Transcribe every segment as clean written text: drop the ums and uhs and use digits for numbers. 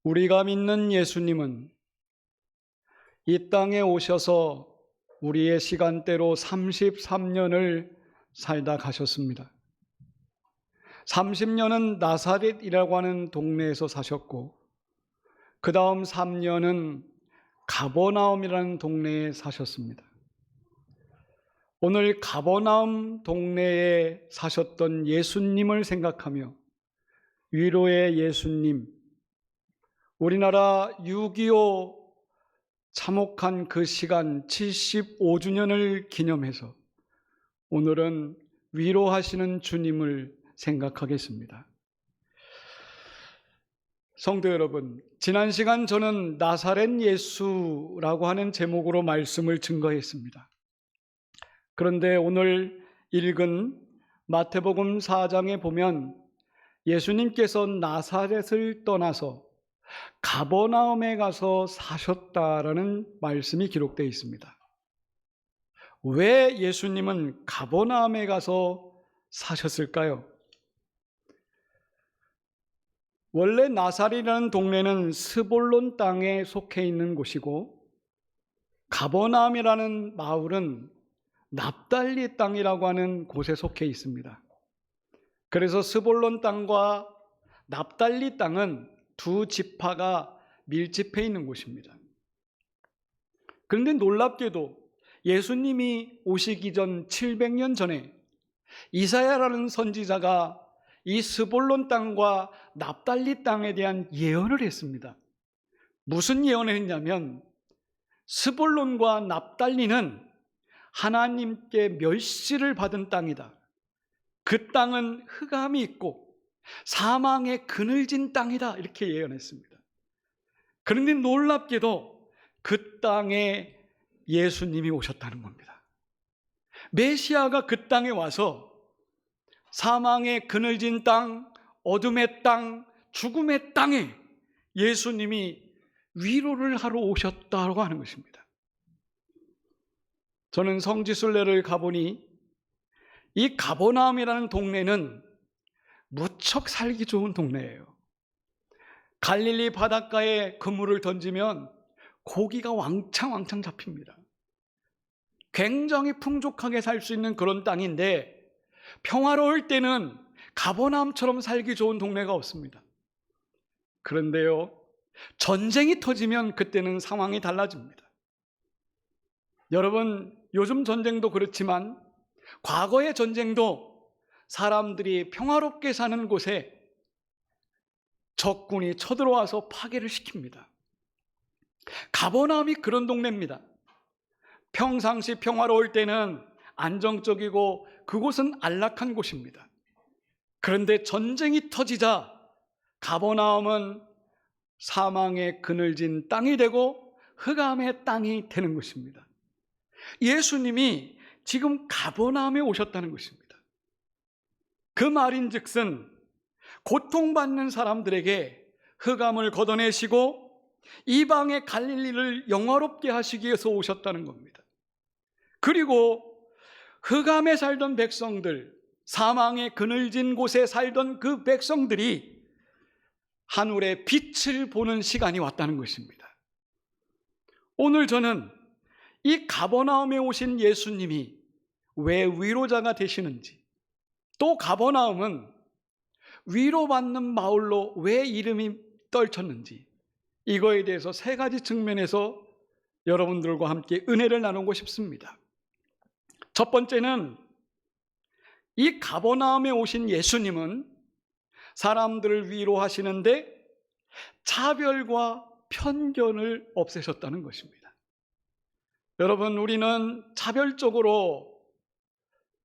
우리가 믿는 예수님은 이 땅에 오셔서 우리의 시간대로 33년을 살다 가셨습니다. 30년은 나사렛이라고 하는 동네에서 사셨고, 그 다음 3년은 가버나움이라는 동네에 사셨습니다. 오늘 가버나움 동네에 사셨던 예수님을 생각하며 위로의 예수님, 우리나라 6.25 참혹한 그 시간 75주년을 기념해서 오늘은 위로하시는 주님을 생각하겠습니다. 성도 여러분, 지난 시간 저는 나사렛 예수라고 하는 제목으로 말씀을 증거했습니다. 그런데 오늘 읽은 마태복음 4장에 보면 예수님께서 나사렛을 떠나서 가버나움에 가서 사셨다라는 말씀이 기록되어 있습니다. 왜 예수님은 가버나움에 가서 사셨을까요? 원래 나사렛이라는 동네는 스볼론 땅에 속해 있는 곳이고, 가버나움이라는 마을은 납달리 땅이라고 하는 곳에 속해 있습니다. 그래서 스볼론 땅과 납달리 땅은 두 지파가 밀집해 있는 곳입니다. 그런데 놀랍게도 예수님이 오시기 전 700년 전에 이사야라는 선지자가 이 스볼론 땅과 납달리 땅에 대한 예언을 했습니다. 무슨 예언을 했냐면, 스볼론과 납달리는 하나님께 멸시를 받은 땅이다. 그 땅은 흑암이 있고 사망의 그늘진 땅이다, 이렇게 예언했습니다. 그런데 놀랍게도 그 땅에 예수님이 오셨다는 겁니다. 메시아가 그 땅에 와서 사망의 그늘진 땅, 어둠의 땅, 죽음의 땅에 예수님이 위로를 하러 오셨다고 하는 것입니다. 저는 성지순례를 가보니 이 가버나움이라는 동네는 무척 살기 좋은 동네예요. 갈릴리 바닷가에 그물을 던지면 고기가 왕창 잡힙니다. 굉장히 풍족하게 살 수 있는 그런 땅인데, 평화로울 때는 가버나움처럼 살기 좋은 동네가 없습니다. 그런데요, 전쟁이 터지면 그때는 상황이 달라집니다. 여러분, 요즘 전쟁도 그렇지만 과거의 전쟁도 사람들이 평화롭게 사는 곳에 적군이 쳐들어와서 파괴를 시킵니다. 가버나움이 그런 동네입니다. 평상시 평화로울 때는 안정적이고 그곳은 안락한 곳입니다. 그런데 전쟁이 터지자 가버나움은 사망의 그늘진 땅이 되고 흑암의 땅이 되는 것입니다. 예수님이 지금 가버나움에 오셨다는 것입니다. 그 말인즉슨 고통받는 사람들에게 흑암을 걷어내시고 이방의 갈릴리를 영화롭게 하시기 위해서 오셨다는 겁니다. 그리고 흑암에 살던 백성들, 사망의 그늘진 곳에 살던 그 백성들이 하늘의 빛을 보는 시간이 왔다는 것입니다. 오늘 저는 이 가버나움에 오신 예수님이 왜 위로자가 되시는지, 또 가버나움은 위로받는 마을로 왜 이름이 떨쳤는지, 이거에 대해서 세 가지 측면에서 여러분들과 함께 은혜를 나누고 싶습니다. 첫 번째는 이 가버나움에 오신 예수님은 사람들을 위로하시는데 차별과 편견을 없애셨다는 것입니다. 여러분, 우리는 차별적으로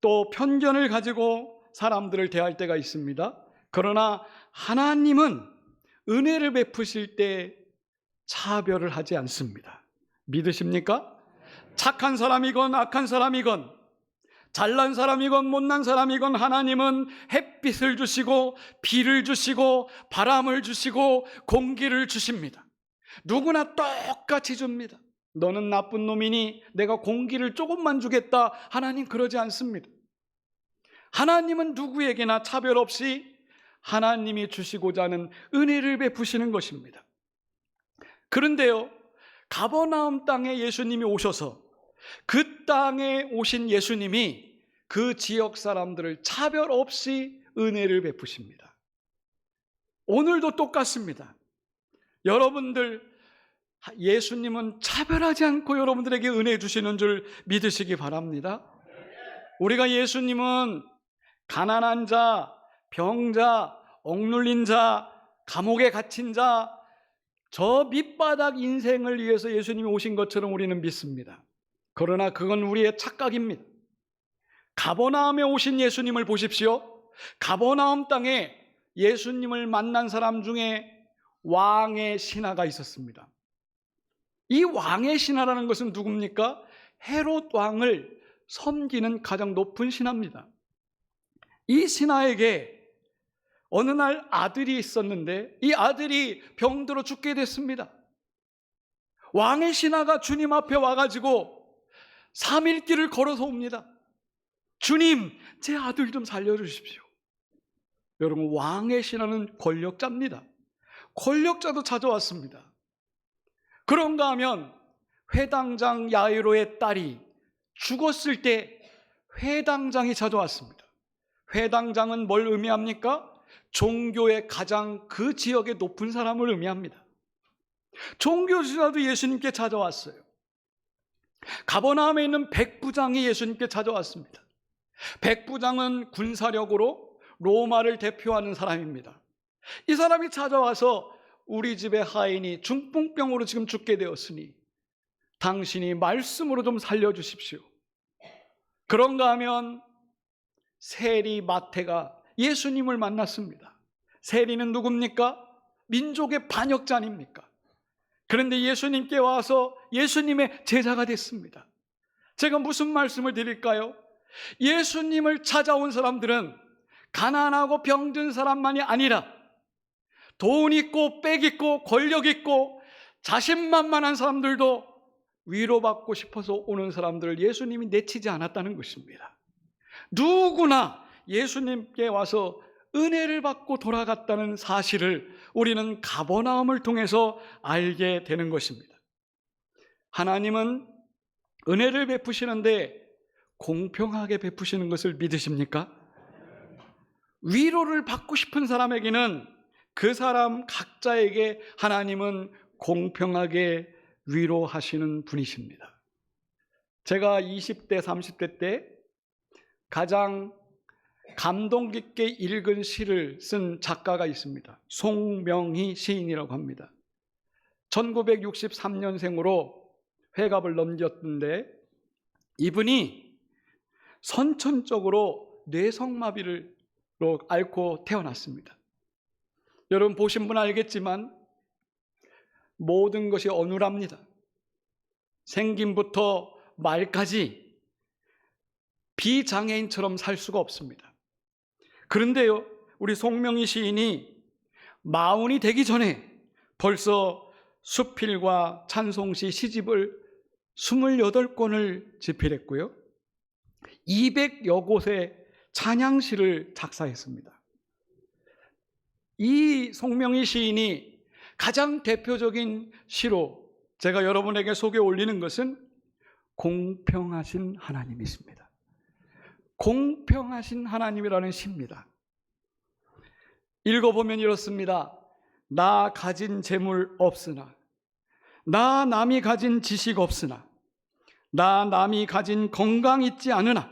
또 편견을 가지고 사람들을 대할 때가 있습니다. 그러나 하나님은 은혜를 베푸실 때 차별을 하지 않습니다. 믿으십니까? 착한 사람이건 악한 사람이건, 잘난 사람이건 못난 사람이건 하나님은 햇빛을 주시고 비를 주시고 바람을 주시고 공기를 주십니다. 누구나 똑같이 줍니다. 너는 나쁜 놈이니 내가 공기를 조금만 주겠다, 하나님 그러지 않습니다. 하나님은 누구에게나 차별 없이 하나님이 주시고자 하는 은혜를 베푸시는 것입니다. 그런데요, 가버나움 땅에 예수님이 오셔서 그 땅에 오신 예수님이 그 지역 사람들을 차별 없이 은혜를 베푸십니다. 오늘도 똑같습니다. 여러분들, 예수님은 차별하지 않고 여러분들에게 은혜 주시는 줄 믿으시기 바랍니다. 우리가 예수님은 가난한 자, 병자, 억눌린 자, 감옥에 갇힌 자, 저 밑바닥 인생을 위해서 예수님이 오신 것처럼 우리는 믿습니다. 그러나 그건 우리의 착각입니다. 가버나움에 오신 예수님을 보십시오. 가버나움 땅에 예수님을 만난 사람 중에 왕의 신하가 있었습니다. 이 왕의 신하라는 것은 누굽니까? 헤롯 왕을 섬기는 가장 높은 신하입니다. 이 신하에게 어느 날 아들이 있었는데 이 아들이 병들어 죽게 됐습니다. 왕의 신하가 주님 앞에 와가지고 3일 길을 걸어서 옵니다. 주님, 제 아들 좀 살려주십시오. 여러분, 왕의 신하는 권력자입니다. 권력자도 찾아왔습니다. 그런가 하면 회당장 야이로의 딸이 죽었을 때 회당장이 찾아왔습니다. 회당장은 뭘 의미합니까? 종교의 가장 그 지역의 높은 사람을 의미합니다. 종교지사도 예수님께 찾아왔어요. 가버나움에 있는 백부장이 예수님께 찾아왔습니다. 백부장은 군사력으로 로마를 대표하는 사람입니다. 이 사람이 찾아와서 우리 집의 하인이 중풍병으로 지금 죽게 되었으니 당신이 말씀으로 좀 살려주십시오. 그런가 하면 세리 마태가 예수님을 만났습니다. 세리는 누굽니까? 민족의 반역자 아닙니까? 그런데 예수님께 와서 예수님의 제자가 됐습니다. 제가 무슨 말씀을 드릴까요? 예수님을 찾아온 사람들은 가난하고 병든 사람만이 아니라 돈 있고 빽 있고 권력 있고 자신만만한 사람들도 위로받고 싶어서 오는 사람들을 예수님이 내치지 않았다는 것입니다. 누구나 예수님께 와서 은혜를 받고 돌아갔다는 사실을 우리는 가버나움을 통해서 알게 되는 것입니다. 하나님은 은혜를 베푸시는데 공평하게 베푸시는 것을 믿으십니까? 위로를 받고 싶은 사람에게는 그 사람 각자에게 하나님은 공평하게 위로하시는 분이십니다. 제가 20대, 30대 때 가장 감동 깊게 읽은 시를 쓴 작가가 있습니다. 송명희 시인이라고 합니다. 1963년생으로 회갑을 넘겼는데 이분이 선천적으로 뇌성마비를 앓고 태어났습니다. 여러분 보신 분 알겠지만 모든 것이 어눌합니다. 생김부터 말까지 비장애인처럼 살 수가 없습니다. 그런데요, 우리 송명희 시인이 40이 되기 전에 벌써 수필과 찬송시 시집을 28권을 집필했고요, 200여 곳의 찬양시를 작사했습니다. 이 송명희 시인이 가장 대표적인 시로 제가 여러분에게 소개 올리는 것은 공평하신 하나님이십니다. 공평하신 하나님이라는 시입니다. 읽어보면 이렇습니다. 나 가진 재물 없으나, 나 남이 가진 지식 없으나, 나 남이 가진 건강 있지 않으나,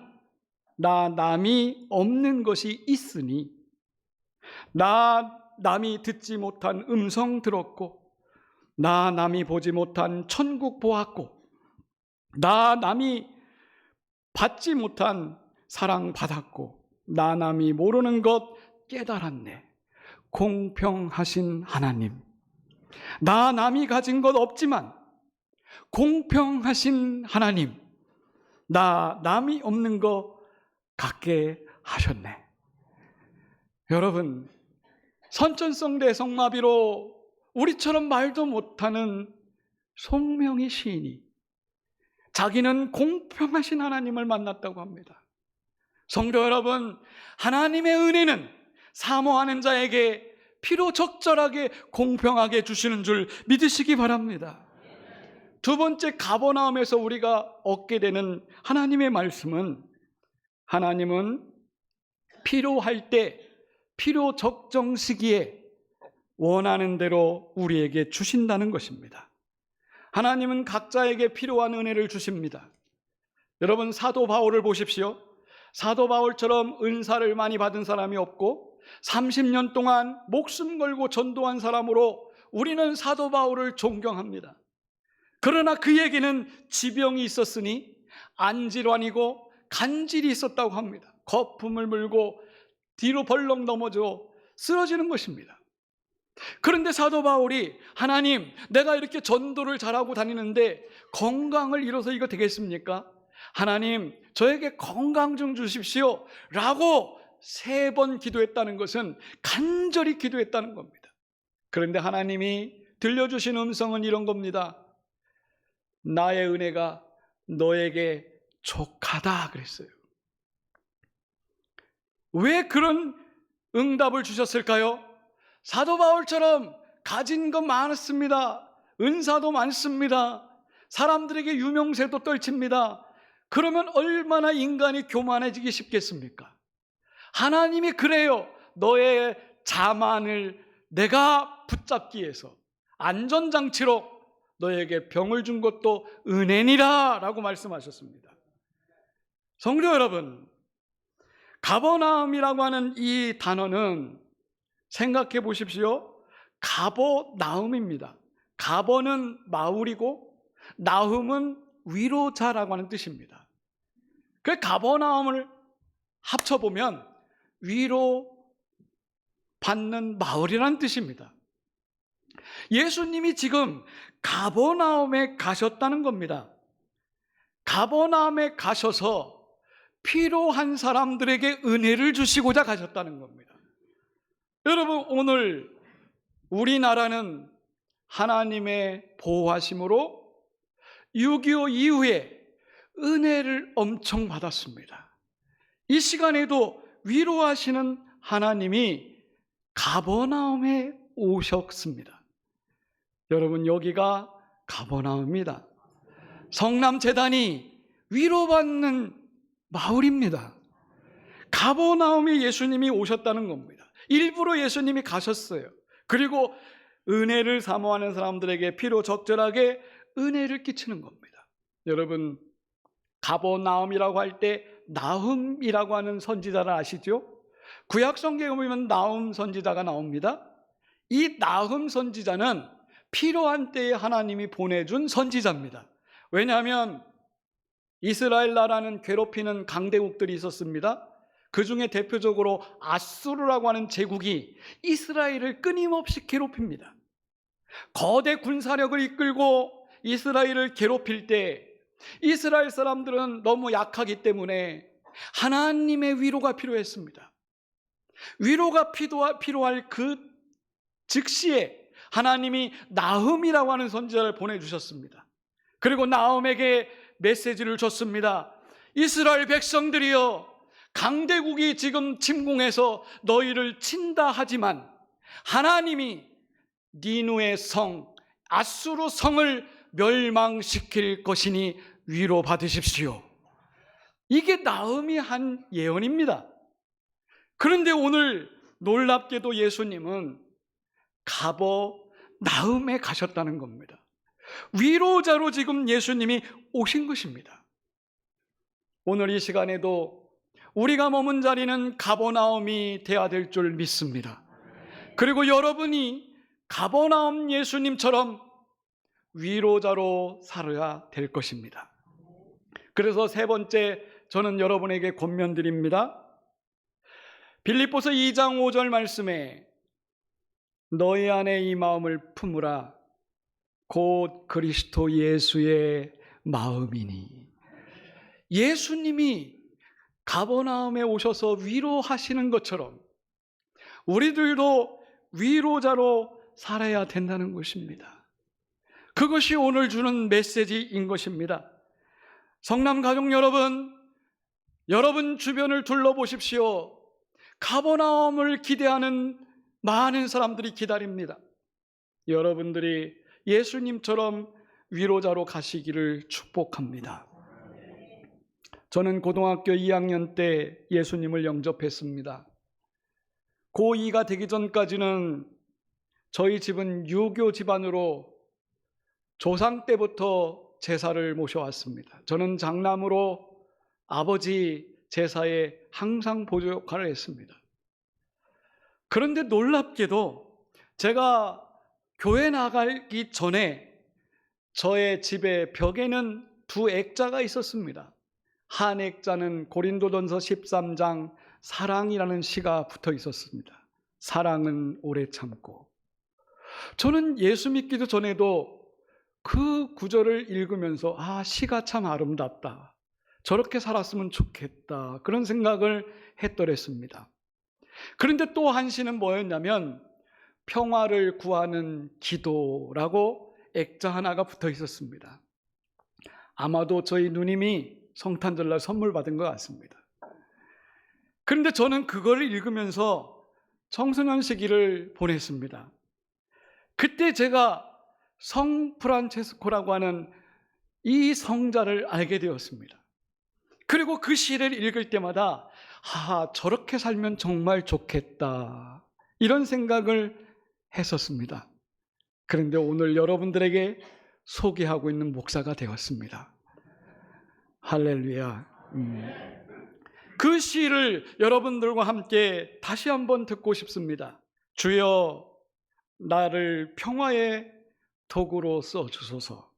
나 남이 없는 것이 있으니, 나 남이 듣지 못한 음성 들었고, 나 남이 보지 못한 천국 보았고, 나 남이 받지 못한 사랑 받았고, 나 남이 모르는 것 깨달았네. 공평하신 하나님, 나 남이 가진 것 없지만 공평하신 하나님, 나 남이 없는 거 갖게 하셨네. 여러분, 선천성 뇌성마비로 우리처럼 말도 못하는 송명희 시인이 자기는 공평하신 하나님을 만났다고 합니다. 성도 여러분, 하나님의 은혜는 사모하는 자에게 필요 적절하게 공평하게 주시는 줄 믿으시기 바랍니다. 두 번째, 가버나움에서 우리가 얻게 되는 하나님의 말씀은, 하나님은 필요할 때 필요 적정 시기에 원하는 대로 우리에게 주신다는 것입니다. 하나님은 각자에게 필요한 은혜를 주십니다. 여러분, 사도 바울을 보십시오. 사도 바울처럼 은사를 많이 받은 사람이 없고 30년 동안 목숨 걸고 전도한 사람으로 우리는 사도 바울을 존경합니다. 그러나 그에게는 지병이 있었으니 안질환이고 간질이 있었다고 합니다. 거품을 물고 뒤로 벌렁 넘어져 쓰러지는 것입니다. 그런데 사도 바울이, 하나님, 내가 이렇게 전도를 잘하고 다니는데 건강을 잃어서 이거 되겠습니까? 하나님, 저에게 건강 좀 주십시오 라고 3번 기도했다는 것은 간절히 기도했다는 겁니다. 그런데 하나님이 들려주신 음성은 이런 겁니다. 나의 은혜가 너에게 족하다 그랬어요. 왜 그런 응답을 주셨을까요? 사도 바울처럼 가진 것 많습니다. 은사도 많습니다. 사람들에게 유명세도 떨칩니다. 그러면 얼마나 인간이 교만해지기 쉽겠습니까? 하나님이 그래요. 너의 자만을 내가 붙잡기 위해서 안전장치로 너에게 병을 준 것도 은혜니라 라고 말씀하셨습니다. 성도 여러분, 가버나움이라고 하는 이 단어는 생각해 보십시오. 가버나움입니다. 가버는 마을이고 나움은 위로자라고 하는 뜻입니다. 그 가버나움을 합쳐보면 위로 받는 마을이라는 뜻입니다. 예수님이 지금 가버나움에 가셨다는 겁니다. 가버나움에 가셔서 필요한 사람들에게 은혜를 주시고자 가셨다는 겁니다. 여러분, 오늘 우리나라는 하나님의 보호하심으로 6.25 이후에 은혜를 엄청 받았습니다. 이 시간에도 위로하시는 하나님이 가버나움에 오셨습니다. 여러분, 여기가 가버나움입니다. 성남재단이 위로받는 마을입니다. 가버나움에 예수님이 오셨다는 겁니다. 일부러 예수님이 가셨어요. 그리고 은혜를 사모하는 사람들에게 필요 적절하게 은혜를 끼치는 겁니다. 여러분, 가버나움이라고 할 때 나훔이라고 하는 선지자를 아시죠? 구약 성경에 보면 나훔 선지자가 나옵니다. 이 나훔 선지자는 필요한 때에 하나님이 보내준 선지자입니다. 왜냐하면 이스라엘 나라는 괴롭히는 강대국들이 있었습니다. 그 중에 대표적으로 아수르라고 하는 제국이 이스라엘을 끊임없이 괴롭힙니다. 거대 군사력을 이끌고 이스라엘을 괴롭힐 때 이스라엘 사람들은 너무 약하기 때문에 하나님의 위로가 필요했습니다. 위로가 필요할 그 즉시에 하나님이 나훔이라고 하는 선지자를 보내주셨습니다. 그리고 나훔에게 메시지를 줬습니다. 이스라엘 백성들이여, 강대국이 지금 침공해서 너희를 친다 하지만 하나님이 니누의 성 아수르 성을 멸망시킬 것이니 위로 받으십시오. 이게 나훔이 한 예언입니다. 그런데 오늘 놀랍게도 예수님은 가버나움에 가셨다는 겁니다. 위로자로 지금 예수님이 오신 것입니다. 오늘 이 시간에도 우리가 머문 자리는 가버나움이 되어야 될 줄 믿습니다. 그리고 여러분이 가버나움 예수님처럼 위로자로 살아야 될 것입니다. 그래서 3번째, 저는 여러분에게 권면드립니다. 빌립보서 2장 5절 말씀에 너희 안에 이 마음을 품으라 곧 그리스도 예수의 마음이니. 예수님이 가버나움에 오셔서 위로하시는 것처럼 우리들도 위로자로 살아야 된다는 것입니다. 그것이 오늘 주는 메시지인 것입니다. 성남 가족 여러분, 여러분 주변을 둘러보십시오. 가버나움을 기대하는 많은 사람들이 기다립니다. 여러분들이 예수님처럼 위로자로 가시기를 축복합니다. 저는 고등학교 2학년 때 예수님을 영접했습니다. 고2가 되기 전까지는 저희 집은 유교 집안으로 조상 때부터 제사를 모셔왔습니다. 저는 장남으로 아버지 제사에 항상 보조 역할을 했습니다. 그런데 놀랍게도 제가 교회 나가기 전에 저의 집의 벽에는 두 액자가 있었습니다. 한 액자는 고린도전서 13장 사랑이라는 시가 붙어 있었습니다. 사랑은 오래 참고. 저는 예수 믿기도 전에도 그 구절을 읽으면서 시가 참 아름답다, 저렇게 살았으면 좋겠다, 그런 생각을 했더랬습니다. 그런데 또 한 시는 뭐였냐면 평화를 구하는 기도라고 액자 하나가 붙어 있었습니다. 아마도 저희 누님이 성탄절날 선물 받은 것 같습니다. 그런데 저는 그거를 읽으면서 청소년 시기를 보냈습니다. 그때 제가 성 프란체스코라고 하는 이 성자를 알게 되었습니다. 그리고 그 시를 읽을 때마다 저렇게 살면 정말 좋겠다, 이런 생각을 했었습니다. 그런데 오늘 여러분들에게 소개하고 있는 목사가 되었습니다. 할렐루야. 그 시를 여러분들과 함께 다시 한번 듣고 싶습니다. 주여, 나를 평화의 도구로 써주소서.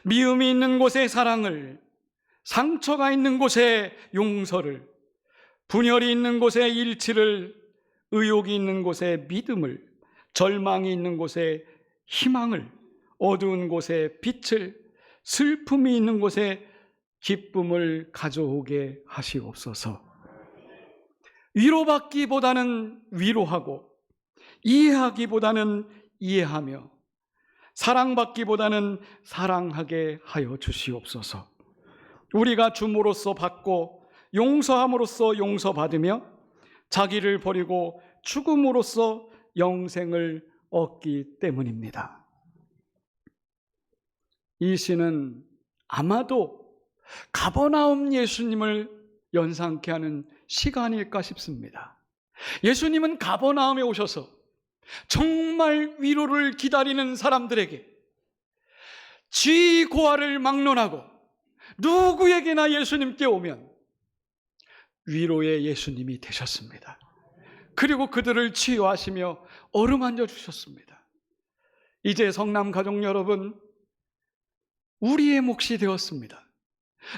미움이 있는 곳에 사랑을, 상처가 있는 곳에 용서를, 분열이 있는 곳에 일치를, 의욕이 있는 곳에 믿음을, 절망이 있는 곳에 희망을, 어두운 곳에 빛을, 슬픔이 있는 곳에 기쁨을 가져오게 하시옵소서. 위로받기보다는 위로하고, 이해하기보다는 이해하며, 사랑받기보다는 사랑하게 하여 주시옵소서. 우리가 줌으로써 받고 용서함으로써 용서받으며 자기를 버리고 죽음으로써 영생을 얻기 때문입니다. 이 시는 아마도 가버나움 예수님을 연상케 하는 시가 아닐까 싶습니다. 예수님은 가버나움에 오셔서 정말 위로를 기다리는 사람들에게 쥐고아를 막론하고 누구에게나 예수님께 오면 위로의 예수님이 되셨습니다. 그리고 그들을 치유하시며 어루만져 주셨습니다. 이제 성남 가족 여러분, 우리의 몫이 되었습니다.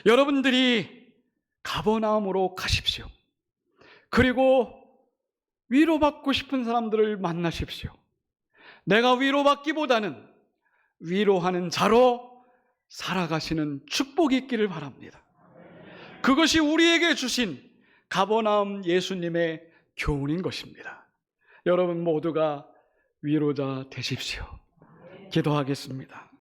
여러분들이 가버나움으로 가십시오. 그리고 위로받고 싶은 사람들을 만나십시오. 내가 위로받기보다는 위로하는 자로 살아가시는 축복이 있기를 바랍니다. 그것이 우리에게 주신 가버나움 예수님의 교훈인 것입니다. 여러분 모두가 위로자 되십시오. 기도하겠습니다.